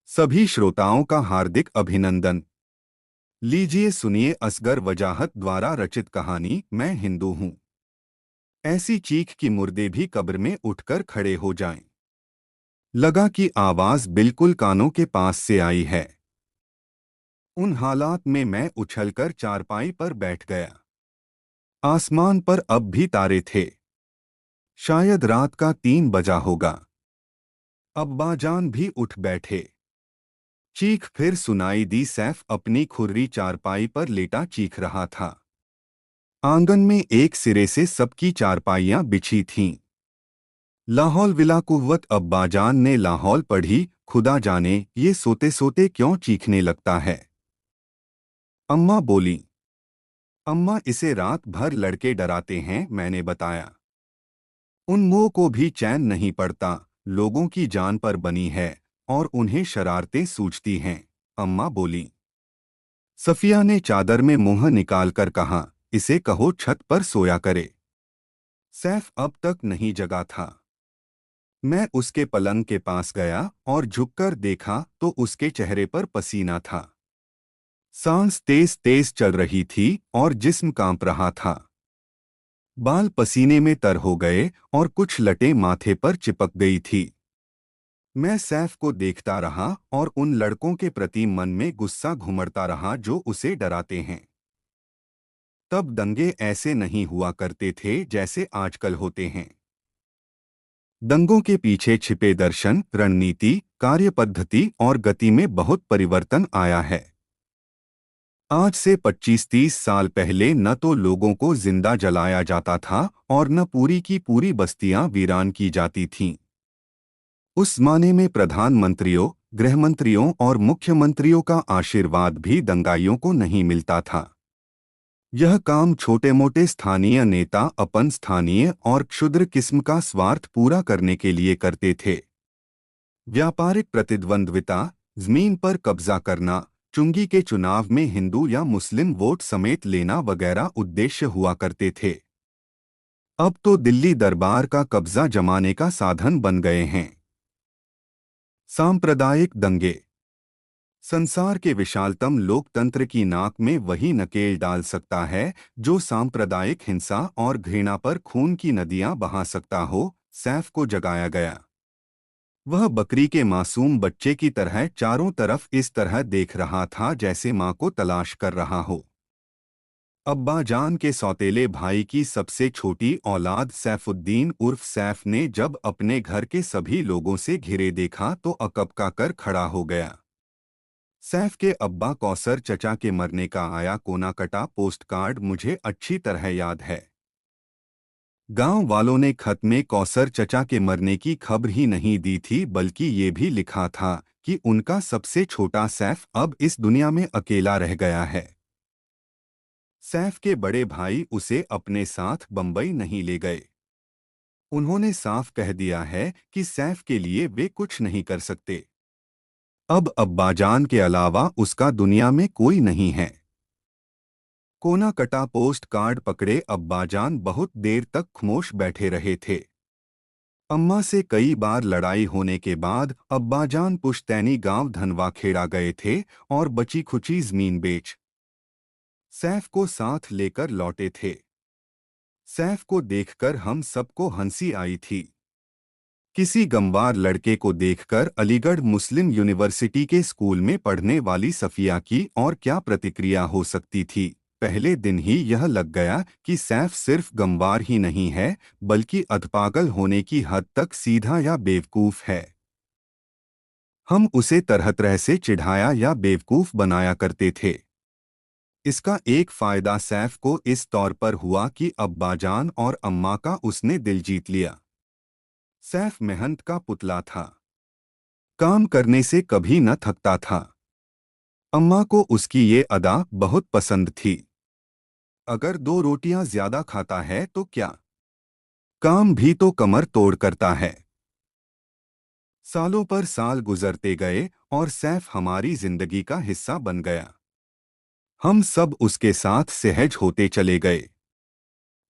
सभी श्रोताओं का हार्दिक अभिनंदन। लीजिए सुनिए असगर वजाहत द्वारा रचित कहानी मैं हिंदू हूँ। ऐसी चीख कि मुर्दे भी कब्र में उठकर खड़े हो जाएं। लगा कि आवाज बिल्कुल कानों के पास से आई है। उन हालात में मैं उछलकर चारपाई पर बैठ गया। आसमान पर अब भी तारे थे। शायद रात का 3 बजा होगा। अब्बाजान भी उठ बैठे। चीख फिर सुनाई दी। सैफ अपनी खुर्री चारपाई पर लेटा चीख रहा था। आंगन में एक सिरे से सबकी चारपाइयां बिछी थीं। लाहौल विला कुव्वत। अब्बाजान ने लाहौल पढ़ी। खुदा जाने ये सोते सोते क्यों चीखने लगता है। अम्मा बोली। अम्मा इसे रात भर लड़के डराते हैं, मैंने बताया। उन मुंह को भी चैन नहीं पड़ता। लोगों की जान पर बनी है और उन्हें शरारतें सूझती हैं। अम्मा बोली। सफिया ने चादर में मुंह निकालकर कहा, इसे कहो छत पर सोया करे। सैफ अब तक नहीं जगा था। मैं उसके पलंग के पास गया और झुककर देखा तो उसके चेहरे पर पसीना था। सांस तेज तेज चल रही थी और जिस्म कांप रहा था। बाल पसीने में तर हो गए और कुछ लटें माथे पर चिपक गई थी। मैं सैफ को देखता रहा और उन लड़कों के प्रति मन में गुस्सा घुमड़ता रहा जो उसे डराते हैं। तब दंगे ऐसे नहीं हुआ करते थे जैसे आजकल होते हैं। दंगों के पीछे छिपे दर्शन, रणनीति, कार्यपद्धति और गति में बहुत परिवर्तन आया है। आज से 25-30 साल पहले न तो लोगों को जिंदा जलाया जाता था और न पूरी की पूरी बस्तियां वीरान की जाती थीं। उस जमाने में प्रधानमंत्रियों, गृहमंत्रियों और मुख्यमंत्रियों का आशीर्वाद भी दंगाइयों को नहीं मिलता था। यह काम छोटे मोटे स्थानीय नेता अपन स्थानीय और क्षुद्र किस्म का स्वार्थ पूरा करने के लिए करते थे। व्यापारिक प्रतिद्वंद्विता, जमीन पर कब्जा करना, चुंगी के चुनाव में हिंदू या मुस्लिम वोट समेत लेना वगैरह उद्देश्य हुआ करते थे। अब तो दिल्ली दरबार का कब्जा जमाने का साधन बन गए हैं। सांप्रदायिक दंगे। संसार के विशालतम लोकतंत्र की नाक में वही नकेल डाल सकता है जो सांप्रदायिक हिंसा और घृणा पर खून की नदियां बहा सकता हो। सैफ को जगाया गया। वह बकरी के मासूम बच्चे की तरह चारों तरफ इस तरह देख रहा था जैसे मां को तलाश कर रहा हो। अब्बाजान के सौतेले भाई की सबसे छोटी औलाद सैफुद्दीन उर्फ सैफ ने जब अपने घर के सभी लोगों से घिरे देखा तो अकबका कर खड़ा हो गया। सैफ के अब्बा कौसर चचा के मरने का आया कोना कटा पोस्ट कार्ड मुझे अच्छी तरह याद है। गांव वालों ने खत में कौसर चचा के मरने की खबर ही नहीं दी थी बल्कि ये भी लिखा था कि उनका सबसे छोटा सैफ अब इस दुनिया में अकेला रह गया है। सैफ के बड़े भाई उसे अपने साथ बंबई नहीं ले गए। उन्होंने साफ कह दिया है कि सैफ के लिए वे कुछ नहीं कर सकते। अब अब्बाजान के अलावा उसका दुनिया में कोई नहीं है। कोना कटा पोस्ट कार्ड पकड़े अब्बाजान बहुत देर तक खामोश बैठे रहे थे। अम्मा से कई बार लड़ाई होने के बाद अब्बाजान पुश्तैनी गांव धनवा खेड़ा गए थे और बची खुची जमीन बेच सैफ को साथ लेकर लौटे थे। सैफ को देखकर हम सबको हंसी आई थी। किसी गंवार लड़के को देखकर अलीगढ़ मुस्लिम यूनिवर्सिटी के स्कूल में पढ़ने वाली सफिया की और क्या प्रतिक्रिया हो सकती थी। पहले दिन ही यह लग गया कि सैफ सिर्फ गंवार ही नहीं है बल्कि अधपागल होने की हद तक सीधा या बेवकूफ है। हम उसे तरह तरह से चिढ़ाया या बेवकूफ बनाया करते थे। इसका एक फायदा सैफ को इस तौर पर हुआ कि अब्बाजान और अम्मा का उसने दिल जीत लिया। सैफ मेहनत का पुतला था। काम करने से कभी न थकता था। अम्मा को उसकी ये अदा बहुत पसंद थी। अगर 2 रोटियां ज्यादा खाता है तो क्या, काम भी तो कमर तोड़ करता है। सालों पर साल गुजरते गए और सैफ हमारी जिंदगी का हिस्सा बन गया। हम सब उसके साथ सहज होते चले गए।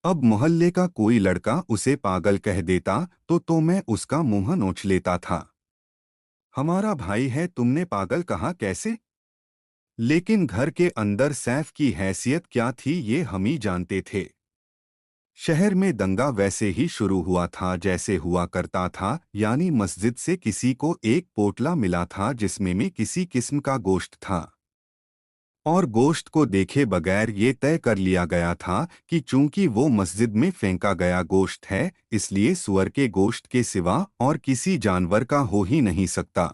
अब मोहल्ले का कोई लड़का उसे पागल कह देता तो मैं उसका मुंह नोच लेता था। हमारा भाई है, तुमने पागल कहा कैसे? लेकिन घर के अंदर सैफ की हैसियत क्या थी ये हम ही जानते थे। शहर में दंगा वैसे ही शुरू हुआ था जैसे हुआ करता था, यानी मस्जिद से किसी को एक पोटला मिला था जिसमें में किसी किस्म का गोश्त था। और गोश्त को देखे बगैर ये तय कर लिया गया था कि चूंकि वो मस्जिद में फेंका गया गोश्त है, इसलिए सुअर के गोश्त के सिवा और किसी जानवर का हो ही नहीं सकता।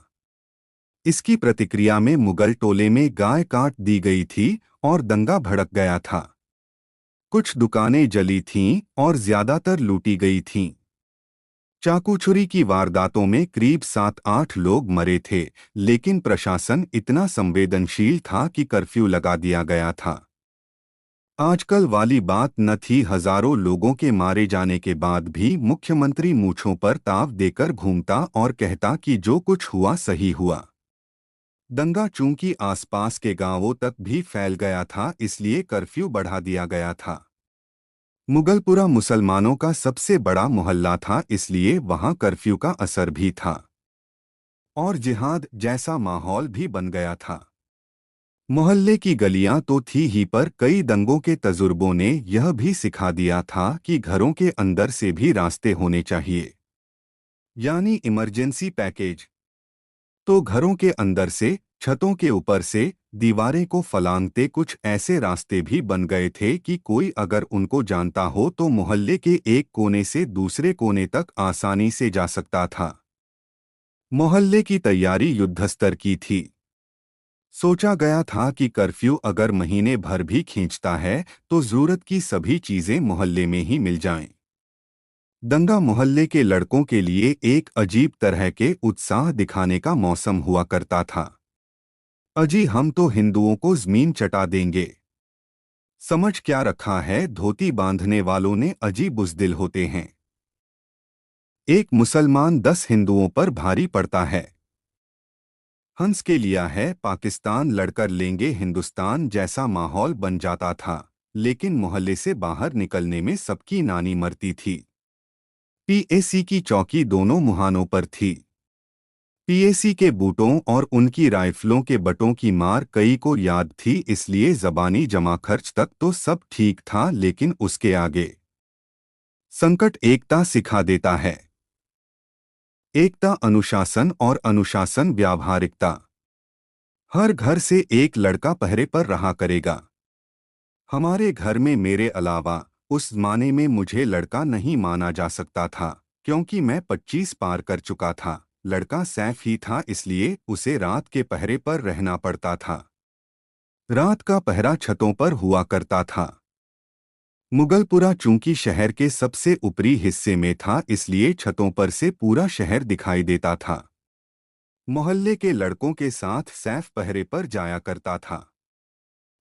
इसकी प्रतिक्रिया में मुगल टोले में गाय काट दी गई थी और दंगा भड़क गया था। कुछ दुकानें जली थीं और ज्यादातर लूटी गई थीं। चाकू छुरी की वारदातों में करीब 7-8 लोग मरे थे, लेकिन प्रशासन इतना संवेदनशील था कि कर्फ्यू लगा दिया गया था। आजकल वाली बात न थी। हजारों लोगों के मारे जाने के बाद भी मुख्यमंत्री मूंछों पर ताव देकर घूमता और कहता कि जो कुछ हुआ सही हुआ। दंगा चूंकि आसपास के गांवों तक भी फैल गया था, इसलिए कर्फ्यू बढ़ा दिया गया था। मुगलपुरा मुसलमानों का सबसे बड़ा मोहल्ला था, इसलिए वहां कर्फ्यू का असर भी था और जिहाद जैसा माहौल भी बन गया था। मोहल्ले की गलियां तो थी ही, पर कई दंगों के तजुर्बों ने यह भी सिखा दिया था कि घरों के अंदर से भी रास्ते होने चाहिए, यानी इमरजेंसी पैकेज। तो घरों के अंदर से, छतों के ऊपर से, दीवारें को फलांगते कुछ ऐसे रास्ते भी बन गए थे कि कोई अगर उनको जानता हो तो मोहल्ले के एक कोने से दूसरे कोने तक आसानी से जा सकता था। मोहल्ले की तैयारी युद्धस्तर की थी। सोचा गया था कि कर्फ्यू अगर महीने भर भी खींचता है तो जरूरत की सभी चीजें मोहल्ले में ही मिल जाएं। दंगा मोहल्ले के लड़कों के लिए एक अजीब तरह के उत्साह दिखाने का मौसम हुआ करता था। अजी हम तो हिंदुओं को जमीन चटा देंगे। समझ क्या रखा है, धोती बांधने वालों ने अजीब बुज़दिल होते हैं। एक मुसलमान 10 हिंदुओं पर भारी पड़ता है। हंस के लिया है, पाकिस्तान लड़कर लेंगे हिंदुस्तान जैसा माहौल बन जाता था। लेकिन मोहल्ले से बाहर निकलने में सबकी नानी मरती थी। पीएसी की चौकी दोनों मुहानों पर थी। पीएसी के बूटों और उनकी राइफलों के बटों की मार कई को याद थी, इसलिए जबानी जमा खर्च तक तो सब ठीक था, लेकिन उसके आगे संकट एकता सिखा देता है। एकता अनुशासन और अनुशासन व्यावहारिकता। हर घर से एक लड़का पहरे पर रहा करेगा। हमारे घर में मेरे अलावा उस जमाने में मुझे लड़का नहीं माना जा सकता था, क्योंकि मैं 25 पार कर चुका था। लड़का सैफ ही था, इसलिए उसे रात के पहरे पर रहना पड़ता था। रात का पहरा छतों पर हुआ करता था। मुगलपुरा चूंकि शहर के सबसे ऊपरी हिस्से में था, इसलिए छतों पर से पूरा शहर दिखाई देता था। मोहल्ले के लड़कों के साथ सैफ पहरे पर जाया करता था।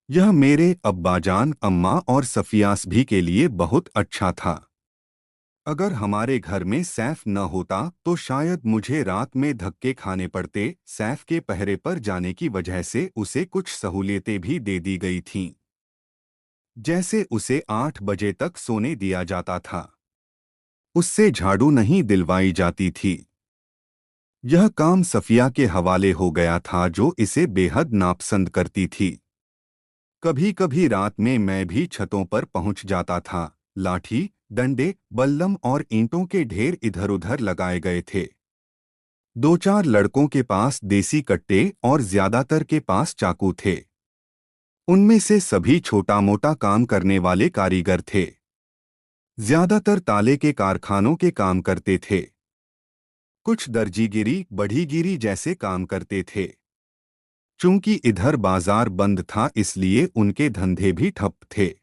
यह मेरे अब्बाजान, अम्मा और सफियास भी के लिए बहुत अच्छा था। अगर हमारे घर में सैफ न होता तो शायद मुझे रात में धक्के खाने पड़ते। सैफ के पहरे पर जाने की वजह से उसे कुछ सहूलियतें भी दे दी गई थीं। जैसे उसे 8 बजे तक सोने दिया जाता था। उससे झाड़ू नहीं दिलवाई जाती थी। यह काम सफिया के हवाले हो गया था, जो इसे बेहद नापसंद करती थी। कभी कभी रात में मैं भी छतों पर पहुंच जाता था। लाठी, डंडे, बल्लम और ईंटों के ढेर इधर उधर लगाए गए थे। 2-4 लड़कों के पास देसी कट्टे और ज्यादातर के पास चाकू थे। उनमें से सभी छोटा मोटा काम करने वाले कारीगर थे। ज्यादातर ताले के कारखानों के काम करते थे। कुछ दर्जीगिरी, बढ़ीगिरी जैसे काम करते थे। चूंकि इधर बाजार बंद था, इसलिए उनके धंधे भी ठप थे।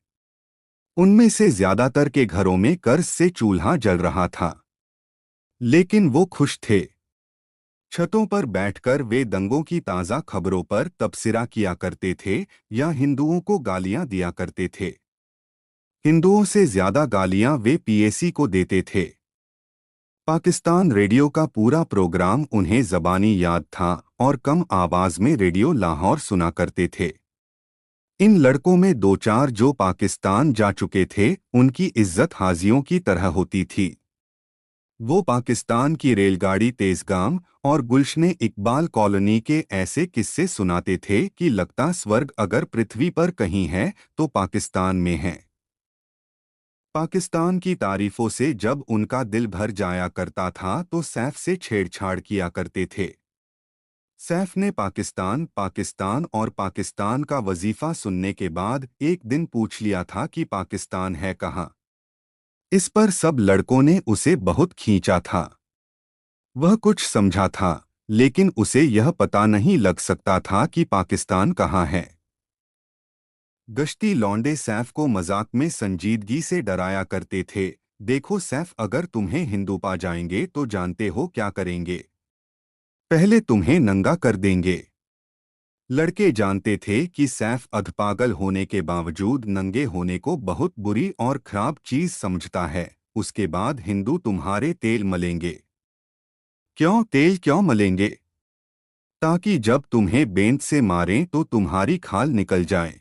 उनमें से ज्यादातर के घरों में कर्ज से चूल्हा जल रहा था, लेकिन वो खुश थे। छतों पर बैठकर वे दंगों की ताज़ा खबरों पर तबसरा किया करते थे या हिंदुओं को गालियां दिया करते थे। हिंदुओं से ज्यादा गालियां वे पीएसी को देते थे। पाकिस्तान रेडियो का पूरा प्रोग्राम उन्हें ज़बानी याद था और कम आवाज में रेडियो लाहौर सुना करते थे। इन लड़कों में 2-4 जो पाकिस्तान जा चुके थे, उनकी इज्जत हाजियों की तरह होती थी। वो पाकिस्तान की रेलगाड़ी तेजगाम और गुलशन इकबाल कॉलोनी के ऐसे किस्से सुनाते थे कि लगता स्वर्ग अगर पृथ्वी पर कहीं है तो पाकिस्तान में है। पाकिस्तान की तारीफों से जब उनका दिल भर जाया करता था तो सैफ से छेड़छाड़ किया करते थे। सैफ ने पाकिस्तान पाकिस्तान और पाकिस्तान का वजीफा सुनने के बाद एक दिन पूछ लिया था कि पाकिस्तान है कहाँ। इस पर सब लड़कों ने उसे बहुत खींचा था। वह कुछ समझा था, लेकिन उसे यह पता नहीं लग सकता था कि पाकिस्तान कहाँ है। गश्ती लौंडे सैफ को मजाक में संजीदगी से डराया करते थे। देखो सैफ, अगर तुम्हें हिंदू पा जाएंगे तो जानते हो क्या करेंगे? पहले तुम्हें नंगा कर देंगे। लड़के जानते थे कि सैफ अधपागल होने के बावजूद नंगे होने को बहुत बुरी और खराब चीज समझता है। उसके बाद हिंदू तुम्हारे तेल मलेंगे। क्यों तेल क्यों मलेंगे? ताकि जब तुम्हें बेंत से मारें तो तुम्हारी खाल निकल जाए।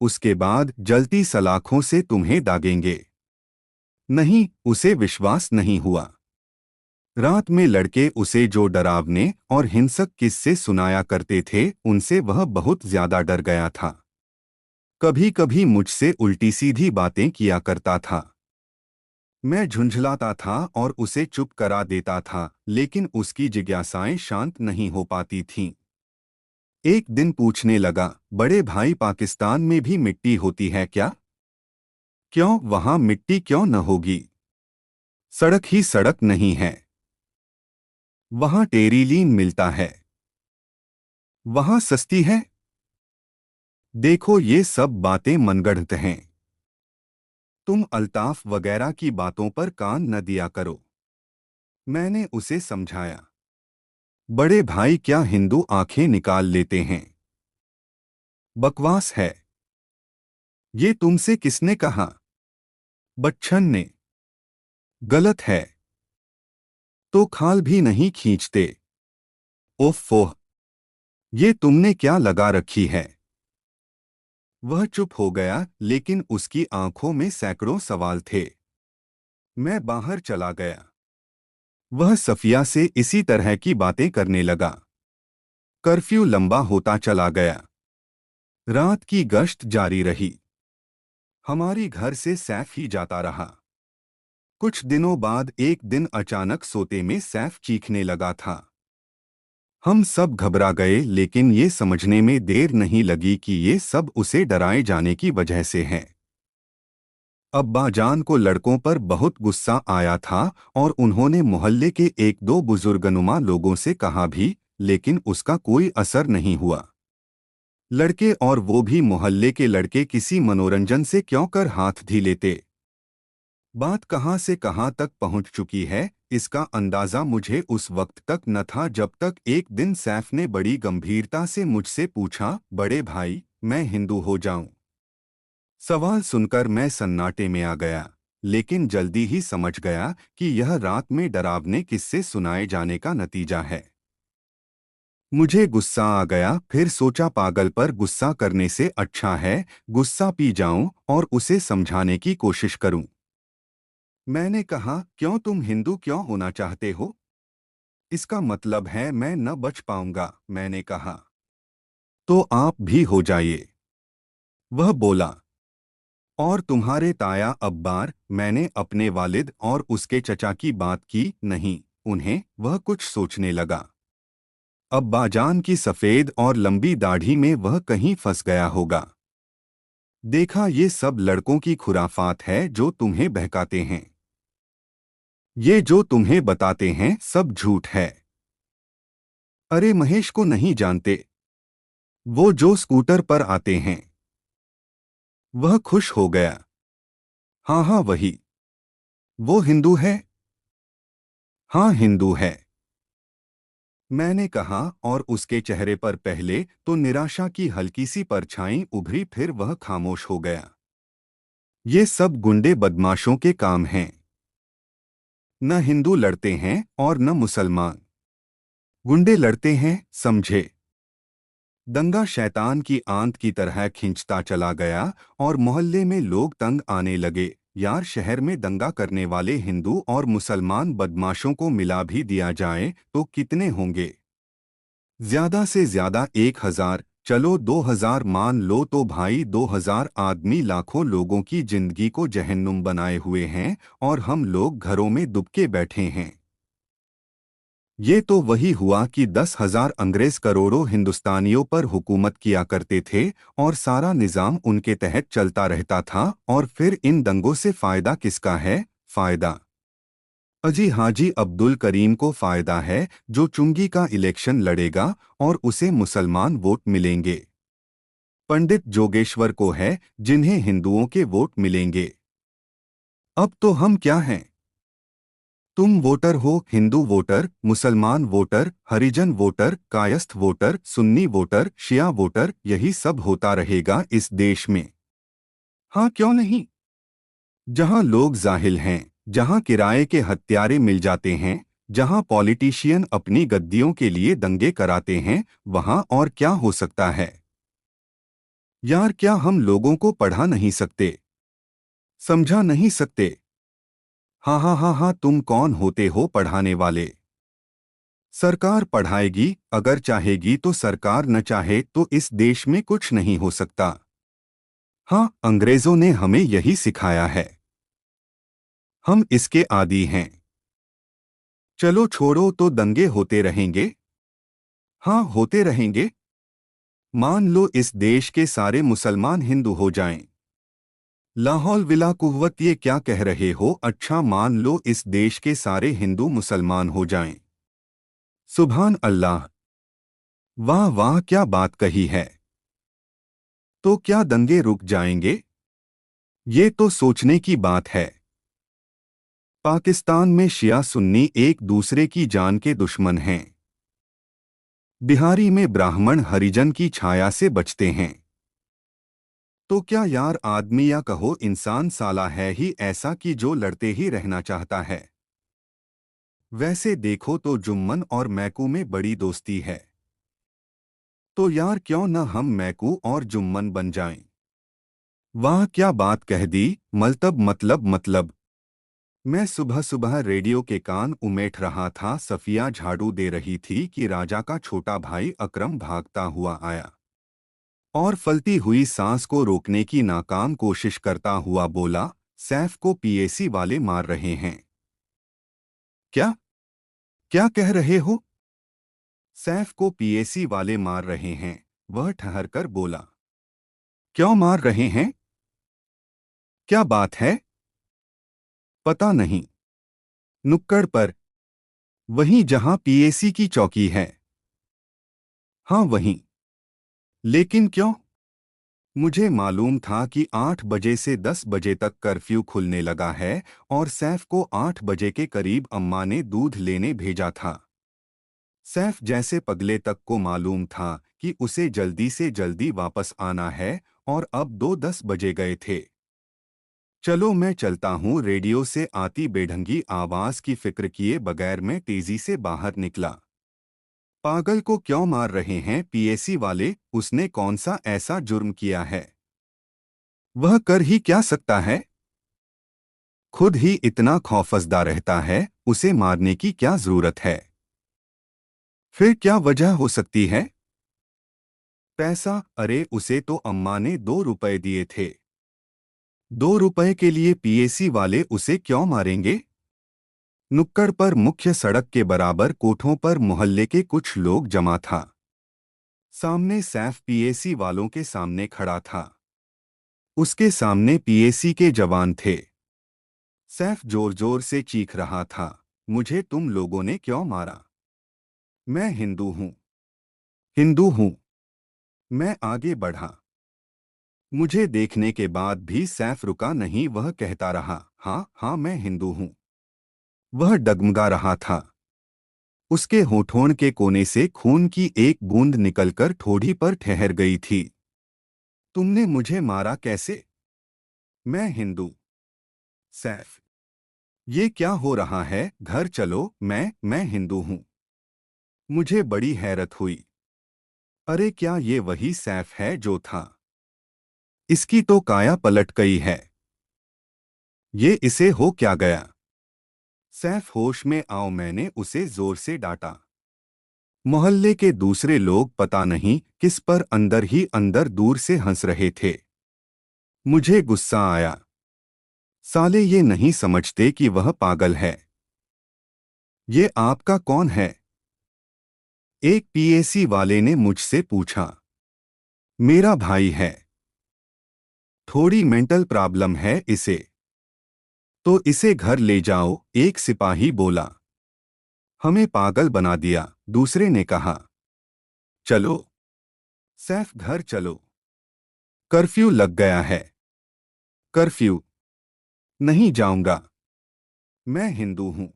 उसके बाद जलती सलाखों से तुम्हें दागेंगे। नहीं, उसे विश्वास नहीं हुआ। रात में लड़के उसे जो डरावने और हिंसक किस्से सुनाया करते थे उनसे वह बहुत ज्यादा डर गया था। कभी कभी मुझसे उल्टी सीधी बातें किया करता था। मैं झुंझलाता था और उसे चुप करा देता था, लेकिन उसकी जिज्ञासाएं शांत नहीं हो पाती थीं। एक दिन पूछने लगा, बड़े भाई पाकिस्तान में भी मिट्टी होती है क्या? क्यों, वहां मिट्टी क्यों न होगी? सड़क ही सड़क नहीं है। वहां टेरीलीन मिलता है। वहां सस्ती है। देखो ये सब बातें मनगढ़ंत हैं। तुम अल्ताफ वगैरह की बातों पर कान न दिया करो। मैंने उसे समझाया। बड़े भाई, क्या हिंदू आंखें निकाल लेते हैं? बकवास है। ये तुमसे किसने कहा? बच्चन ने। गलत है। तो खाल भी नहीं खींचते। ओफ़, ये तुमने क्या लगा रखी है? वह चुप हो गया, लेकिन उसकी आंखों में सैकड़ों सवाल थे। मैं बाहर चला गया। वह सफिया से इसी तरह की बातें करने लगा। कर्फ्यू लंबा होता चला गया। रात की गश्त जारी रही। हमारी घर से सैफ ही जाता रहा। कुछ दिनों बाद एक दिन अचानक सोते में सैफ चीखने लगा था। हम सब घबरा गए, लेकिन ये समझने में देर नहीं लगी कि ये सब उसे डराए जाने की वजह से है। अब्बाजान को लड़कों पर बहुत गुस्सा आया था और उन्होंने मोहल्ले के एक दो बुजुर्गनुमा लोगों से कहा भी, लेकिन उसका कोई असर नहीं हुआ। लड़के, और वो भी मोहल्ले के लड़के, किसी मनोरंजन से क्यों कर हाथ धी लेते। बात कहां से कहां तक पहुंच चुकी है, इसका अंदाजा मुझे उस वक्त तक न था जब तक एक दिन सैफ ने बड़ी गंभीरता से मुझसे पूछा, बड़े भाई, मैं हिंदू हो जाऊं? सवाल सुनकर मैं सन्नाटे में आ गया, लेकिन जल्दी ही समझ गया कि यह रात में डरावने किस्से सुनाए जाने का नतीजा है। मुझे गुस्सा आ गया, फिर सोचा पागल पर गुस्सा करने से अच्छा है गुस्सा पी जाऊं और उसे समझाने की कोशिश करूं। मैंने कहा, क्यों, तुम हिंदू क्यों होना चाहते हो? इसका मतलब है मैं न बच पाऊंगा। मैंने कहा, तो आप भी हो जाइए। वह बोला, और तुम्हारे ताया अब्बार? मैंने अपने वालिद और उसके चचा की बात की नहीं उन्हें। वह कुछ सोचने लगा। अब्बाजान की सफ़ेद और लंबी दाढ़ी में वह कहीं फंस गया होगा। देखा, ये सब लड़कों की खुराफात है जो तुम्हें बहकाते हैं। ये जो तुम्हें बताते हैं सब झूठ है। अरे महेश को नहीं जानते? वो जो स्कूटर पर आते हैं। वह खुश हो गया। हाँ हाँ, वही। वो हिंदू है? हाँ, हिंदू है। मैंने कहा, और उसके चेहरे पर पहले तो निराशा की हल्की सी परछाई उभरी, फिर वह खामोश हो गया। ये सब गुंडे बदमाशों के काम हैं। न हिंदू लड़ते हैं और न मुसलमान। गुंडे लड़ते हैं, समझे? दंगा शैतान की आंत की तरह खिंचता चला गया और मोहल्ले में लोग तंग आने लगे। यार शहर में दंगा करने वाले हिंदू और मुसलमान बदमाशों को मिला भी दिया जाए तो कितने होंगे? ज्यादा से ज्यादा 1,000, चलो 2,000 मान लो तो भाई 2,000 आदमी लाखों लोगों की जिंदगी को जहन्नुम बनाए हुए हैं और हम लोग घरों में दुबके बैठे हैं। ये तो वही हुआ कि 10,000 अंग्रेज करोड़ों हिंदुस्तानियों पर हुकूमत किया करते थे और सारा निजाम उनके तहत चलता रहता था, और फिर इन दंगों से फायदा किसका है? फायदा अजी हाजी अब्दुल करीम को फायदा है, जो चुंगी का इलेक्शन लड़ेगा और उसे मुसलमान वोट मिलेंगे। पंडित जोगेश्वर को है, जिन्हें हिंदुओं के वोट मिलेंगे। अब तो हम क्या हैं? तुम वोटर हो, हिंदू वोटर, मुसलमान वोटर, हरिजन वोटर, कायस्थ वोटर, सुन्नी वोटर, शिया वोटर, यही सब होता रहेगा इस देश में। हाँ क्यों नहीं? जहाँ लोग जाहिल हैं, जहाँ किराए के हत्यारे मिल जाते हैं, जहाँ पॉलिटिशियन अपनी गद्दियों के लिए दंगे कराते हैं, वहाँ और क्या हो सकता है? यार क्या हम लोगों को पढ़ा नहीं सकते? समझा नहीं सकते? हाँ हाँ हाँ हाँ, तुम कौन होते हो पढ़ाने वाले? सरकार पढ़ाएगी अगर चाहेगी तो, सरकार न चाहे तो इस देश में कुछ नहीं हो सकता। हाँ, अंग्रेजों ने हमें यही सिखाया है। हम इसके आदी हैं। चलो छोड़ो, तो दंगे होते रहेंगे। हाँ होते रहेंगे। मान लो इस देश के सारे मुसलमान हिंदू हो जाएं। लाहौल विला कुव्वत, ये क्या कह रहे हो? अच्छा मान लो इस देश के सारे हिंदू मुसलमान हो जाएं। सुभान अल्लाह। वाह वाह, क्या बात कही है। तो क्या दंगे रुक जाएंगे? ये तो सोचने की बात है। पाकिस्तान में शिया सुन्नी एक दूसरे की जान के दुश्मन हैं। बिहारी में ब्राह्मण हरिजन की छाया से बचते हैं। तो क्या यार, आदमी या कहो इंसान साला है ही ऐसा कि जो लड़ते ही रहना चाहता है। वैसे देखो तो जुम्मन और मैकू में बड़ी दोस्ती है। तो यार क्यों न हम मैकू और जुम्मन बन जाएं? वाह क्या बात कह दी। मतलब मैं सुबह सुबह रेडियो के कान उमेठ रहा था, सफिया झाड़ू दे रही थी कि राजा का छोटा भाई अकरम भागता हुआ आया और फलती हुई सांस को रोकने की नाकाम कोशिश करता हुआ बोला, सैफ को पीएसी वाले मार रहे हैं। क्या? क्या कह रहे हो? सैफ को पीएसी वाले मार रहे हैं, वह ठहरकर बोला। क्यों मार रहे हैं? क्या बात है? पता नहीं। नुक्कड़ पर, वहीं जहां पीएसी की चौकी है। हाँ वहीं। लेकिन क्यों? मुझे मालूम था कि 8 बजे से 10 बजे तक कर्फ्यू खुलने लगा है और सैफ को 8 बजे के करीब अम्मा ने दूध लेने भेजा था। सैफ जैसे पगले तक को मालूम था कि उसे जल्दी से जल्दी वापस आना है, और अब 2:10 बजे गए थे। चलो मैं चलता हूँ, रेडियो से आती बेढंगी आवाज की फिक्र किए बगैर मैं तेजी से बाहर निकला। पागल को क्यों मार रहे हैं पीएसी वाले? उसने कौन सा ऐसा जुर्म किया है? वह कर ही क्या सकता है? खुद ही इतना खौफजदा रहता है, उसे मारने की क्या जरूरत है? फिर क्या वजह हो सकती है? पैसा? अरे उसे तो अम्मा ने 2 रुपए दिए थे। 2 रुपए के लिए पीएसी वाले उसे क्यों मारेंगे? नुक्कड़ पर मुख्य सड़क के बराबर कोठों पर मोहल्ले के कुछ लोग जमा था। सामने सैफ पीएसी वालों के सामने खड़ा था। उसके सामने पीएसी के जवान थे। सैफ जोर जोर से चीख रहा था, मुझे तुम लोगों ने क्यों मारा? मैं हिंदू हूँ। हिंदू हूँ। मैं आगे बढ़ा। मुझे देखने के बाद भी सैफ रुका नहीं, वह कहता रहा, हाँ हाँ मैं हिंदू हूँ। वह डगमगा रहा था। उसके होठों के कोने से खून की एक बूंद निकलकर ठोड़ी पर ठहर गई थी। तुमने मुझे मारा कैसे? मैं हिंदू। सैफ, ये क्या हो रहा है? घर चलो। मैं हिंदू हूँ। मुझे बड़ी हैरत हुई। अरे क्या ये वही सैफ है जो था? इसकी तो काया पलट गई है। ये इसे हो क्या गया? सैफ होश में आओ मैंने उसे जोर से डांटा। मोहल्ले के दूसरे लोग पता नहीं किस पर अंदर ही अंदर दूर से हंस रहे थे। मुझे गुस्सा आया। साले ये नहीं समझते कि वह पागल है। ये आपका कौन है? एक पीएसी वाले ने मुझसे पूछा। मेरा भाई है। थोड़ी मेंटल प्रॉब्लम है इसे। तो इसे घर ले जाओ, एक सिपाही बोला। हमें पागल बना दिया, दूसरे ने कहा। चलो सैफ घर चलो। कर्फ्यू लग गया है। कर्फ्यू? नहीं जाऊंगा। मैं हिंदू हूं।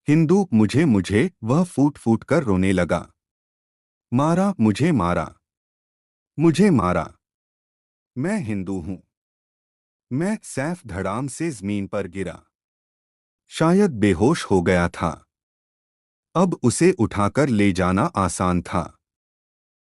हिंदू? मुझे मुझे वह फूट फूट कर रोने लगा। मारा मुझे मारा। मुझे मारा। मैं हिंदू हूं। मैं सैफ धड़ाम से जमीन पर गिरा। शायद बेहोश हो गया था। अब उसे उठाकर ले जाना आसान था।